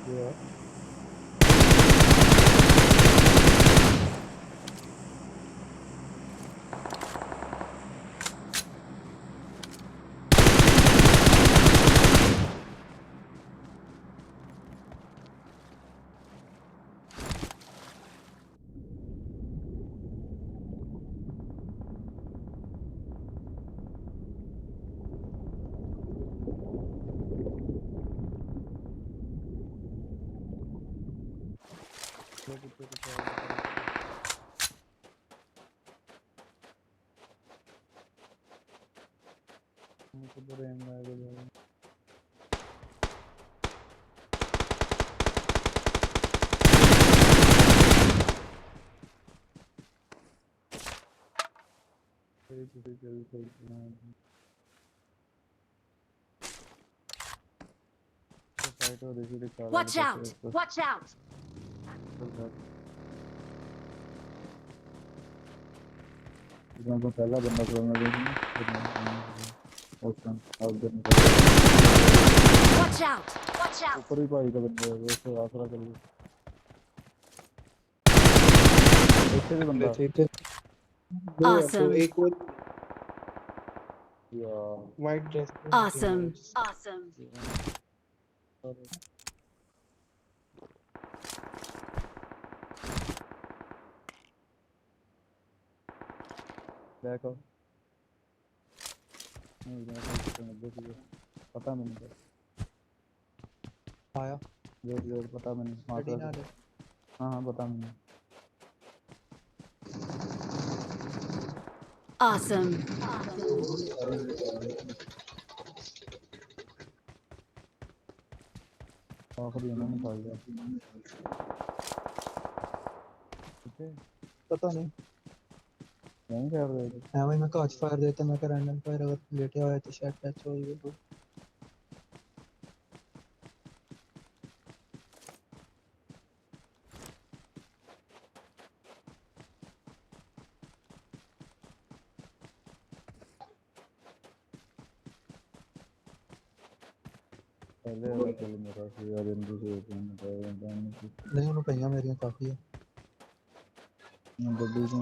Yeah. Watch out! Watch out! पहला बंदा खोलना Watch out! Watch out! ऊपर ही भाई का बंदा है वैसे आसरा कर लिया ऐसे भी बंदा दो है दो Awesome! एक और यार white dress Awesome! Awesome! Back आओ नहीं पता नहीं आया वेट पता मैंने गड्डी ना ले हाँ हाँ पता मैंने Awesome! आखिरी उन्होंने खा लिया ठीक है पता नहीं यहीं कर रहे थे हाँ भाई मैं कांच फायर देता मैं कर रैंडम फायर अगर लेटे हुआ है तो शायद टच हो गया पहले वाला चल मेरा फिर यार इन दूसरे को नहीं उन्होंने पईयां मेरियां काफी है गड्डी से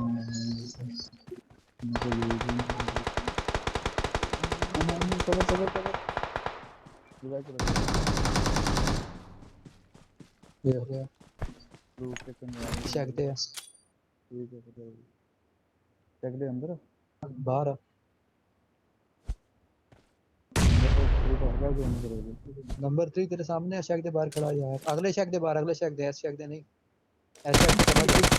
चलो चलो चलो रिवाइव करो देख लिया रूट के कंट्रोल शकते हैं ठीक है पता है चेक दे अंदर बाहर आ। नंबर 3 तेरे सामने है शकते बाहर खड़ा है यार अगले शकते बाहर अगले शकते ऐसे शकते नहीं ऐसे शकते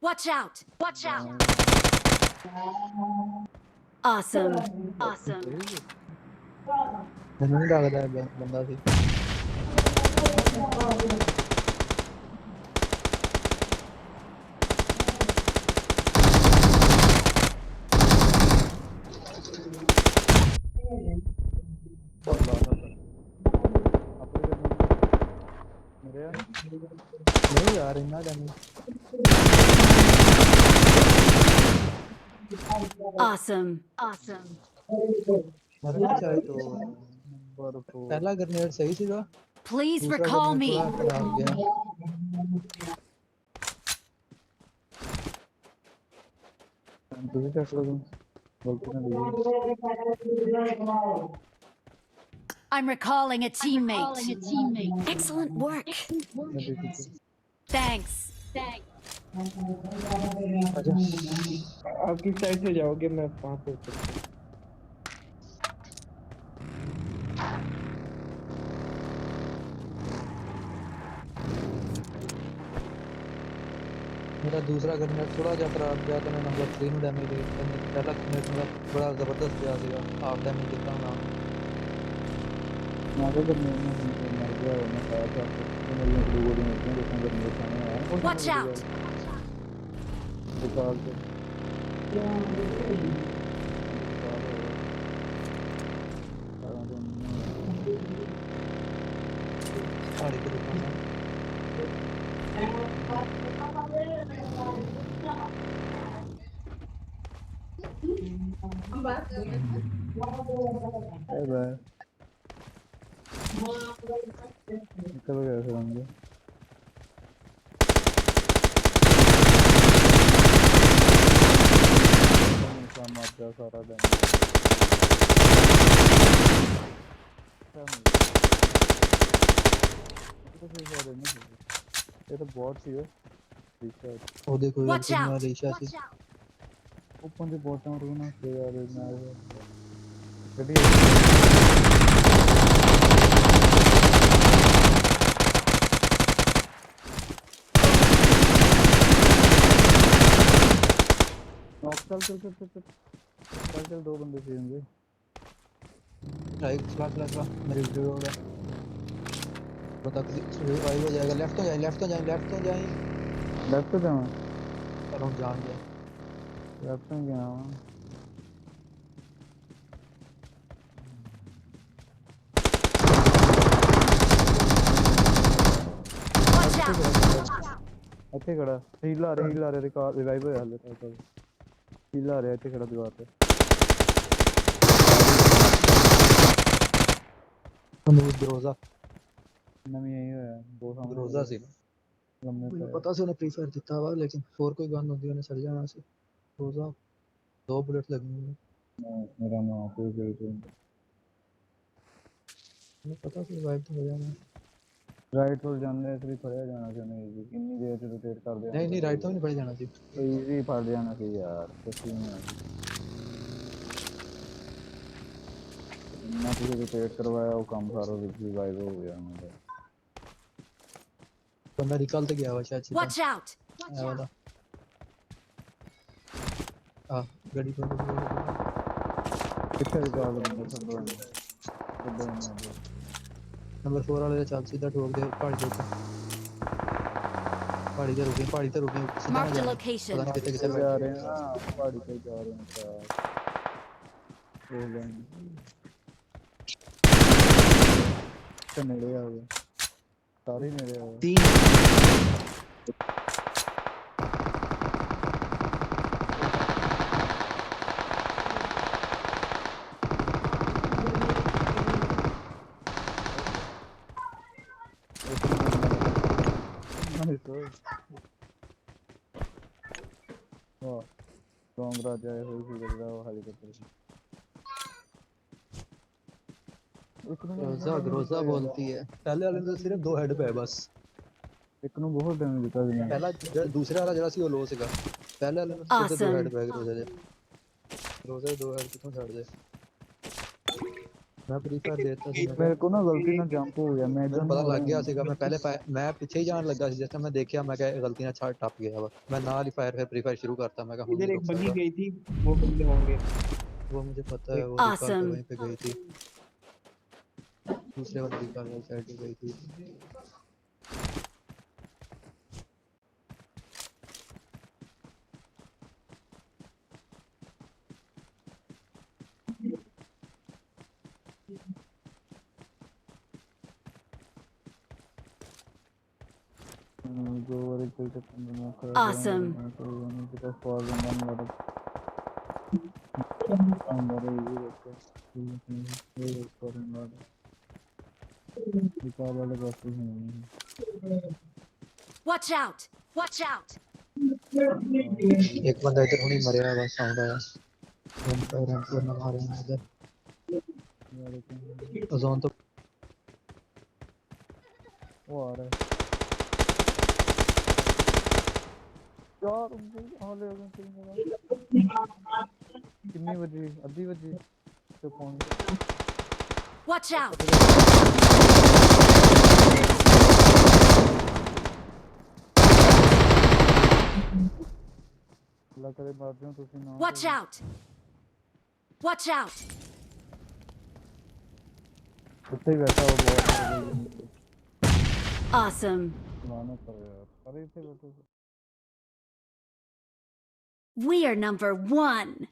Watch out! Watch out! Awesome! Awesome! मैंने नहीं लगता है बंदा थी नहीं यार इतना डैमेज Awesome! Awesome! मरना चाहे तो पहला ग्रेनेड सही सीगा Please दूसरा recall ग्रेनेड me! थोड़ा खराब गया तुझे क्या करूं गलती ना दी I'm recalling a teammate. Excellent work. Thanks. अच्छा आप किस साइड से जाओगे मैं वहां पे मेरा दूसरा ग्रेनेड थोड़ा जा खराब गया तो मैं नंबर 3 ਨੂੰ डैमेज दे पहला ग्रेनेड मेरा बड़ा जबरदस्त गया सीगा हाफ डैमेज ਦਿੱਤਾ ना आगे करने में मर गया मैं कहा था तो मेरी दो गोली मिलती हैं जिसमें करने सामने आया Watch out! निकाल के साड़ी को दिखाना बाय बाय निकल गए फिर हम लोग। हमेशा मार दिया सारा डैमेज। ये तो बहुत सी है रिचार्ज। ਉਹ ਦੇਖੋ Watch ਗਲਤੀ ਨਾਲ out! ਰੀਸ਼ਾ ਸੀ ऊपर से बॉटम रूना से यार मैं गड्डी चल दो बंदे चाहिए राइट चला मेरे वीडियो होगा बता रिवाइव हो जाएगा लेफ्ट तो जाए लेफ्ट पे जाऊँ चलो जान गया लेफ्ट में गया हूँ Watch out! ਇੱਥੇ ਖੜਾ ਹੀਲ ਆ ਰਿਹਾ ਰਿਵਾਈਵ ਹੋਇਆ ਹਲੇ ਤੱਕ ਹੀਲ ਆ ਰਿਹਾ ਇੱਥੇ ਖੜਾ ਦੀਵਾਰ ਤੇ ਅਨੂਜ ਗਰੋਜ਼ਾ ਨਵੀਂ ਆਈ ਹੋਇਆ ਦੋ ਸਾਹਮਣੇ ਗਰੋਜ਼ਾ ਸੀ ਲੰਮੇ ਮੈਨੂੰ ਪਤਾ ਸੀ ਉਹਨੇ ਪ੍ਰੀ ਫਾਇਰ ਦਿੱਤਾ ਵਾ ਲੇਕਿਨ ਹੋਰ ਕੋਈ ਗਨ ਹੁੰਦੀ ਉਹਨੇ ਸੜ ਜਾਣਾ ਸੀ ਗਰੋਜ਼ਾ 2 ਬੁਲੇਟ ਲੱਗਣੀ ਮੇਰਾ ਨਾਮ ਕੋਈ ਮੈਨੂੰ ਪਤਾ ਸੀ ਰਿਵਾਈਵ ਤਾਂ ਹੋ ਜਾਣਾ ਰਾਈਟ ਤੋਂ ਜਾਂਦੇ ਇਸ ਲਈ ਫੜਿਆ ਜਾਣਾ ਸੀ ਉਹਨੇ easy, ਕਿੰਨੀ ਦੇਰ ਚ ਰੋਟੇਟ ਕਰਦੇ ਨਹੀਂ ਰਾਈਟ ਤੋਂ ਨਹੀਂ ਫੜ ਜਾਣਾ ਸੀ ਈਜ਼ੀ ਫੜ ਜਾਣਾ ਸੀ ਯਾਰ ਕੁਛ ਨਹੀਂ ਆ ਨਾ ਤੁਸੀਂ ਰੋਟੇਟ ਕਰਵਾਇਆ ਉਹ ਕੰਮ ਸਾਰਾ ਰਿਵਾਈਵ ਹੋ ਗਿਆ ਮੇਰਾ ਬੰਦਾ ਨਿਕਲ ਤੇ ਗਿਆ ਵਾ ਸ਼ਾਇਦ ਸਿੱਧਾ Watch out! ਇਹ ਵਾਲਾ ਆ ਗੱਡੀ ਤੋਂ ਕਿੱਥੇ ਰਿਕਾਲ ਬੰਦੇ ਸਭ ਨੰਬਰ 4 ਵਾਲੇ ਦਾ ਚੱਲ ਸਿੱਧਾ ਠੋਕ ਦੇ ਪਹਾੜੀ ਦੇ ਉੱਤੇ ਪਹਾੜੀ ਤੇ ਰੁਕੇ ਸਿੱਧਾ ਨਾ Marked a ਜਾ location. ਪਤਾ ਨਹੀਂ ਕਿੱਥੇ ਕਿੱਥੇ ਜਾ ਰਹੇ ਹਾਂ ਪਹਾੜੀ ਤੇ ਜਾ ਰਹੇ ਹਾਂ ਤੇ ਨੇੜੇ ਆ ਗਏ ਸਾਰੇ ਨੇੜੇ ਆ ਗਏ 3 वाह लॉन्ग राजा है होई सी करदा वो हेलीकॉप्टर से ग्रोजा बोलती है पहले वाले में तो सिर्फ 2 हेड पे है बस एक ਨੂੰ ਬਹੁਤ ਡੈਮੇਜ ਦਿੱਤਾ ਸੀ ਮੈਂ पहला दूसरे वाला ਜਿਹੜਾ ਸੀ ਉਹ ਲੋ ਸੀਗਾ पहले वाले में सिर्फ 2 हेड पे ग्रोजा ਦੇ 2 हेड ਕਿਥੋਂ ਛੱਡ ਦੇ मैं प्री फायर देता ਸੀ ਮੇਰੇ ਕੋ ਨਾ ਗਲਤੀ ਨਾਲ ਜੰਪ ਹੋ ਗਿਆ ਮੈਂ ਮੈਨੂੰ ਪਤਾ ਲੱਗ ਗਿਆ ਸੀਗਾ ਮੈਂ ਪਹਿਲੇ ਮੈਂ ਪਿੱਛੇ ਹੀ ਜਾਣ ਲੱਗਾ ਸੀ ਜਿਸ ਟਾਈਮ ਮੈਂ ਦੇਖਿਆ ਮੈਂ ਕਿਹਾ ਗਲਤੀ ਨਾਲ ਛੱਡ ਟੱਪ ਗਿਆ ਵਾ मैं ਨਾਲ ਹੀ फायर फिर प्री फायर शुरू करता मैं कहा इधर एक बगी गई थी वो बंदे होंगे वो मुझे पता है वो Awesome. वहीं पे गई थी दूसरे वाले दुकान वाली साइड पे गई थी जो वाले कोई तो मैं कर Awesome. because for the man lot of I'm very easy with for the lot निकाल वाले बात नहीं Watch out! Watch out! एक बंदा इधर हुनी मरिया बस साउंड आया रैंपर ना मारे हैं इधर जोन तो वो आ रहा है यार हाले कितनी बजे आधी बजे तो कौन Watch out! अल्लाह करे मार दूं तुसी ना Watch out! Watch out! कुत्ते ही बैठा हो बहुत Awesome! मानो पर यार अरे इतने बैठो We are number 1!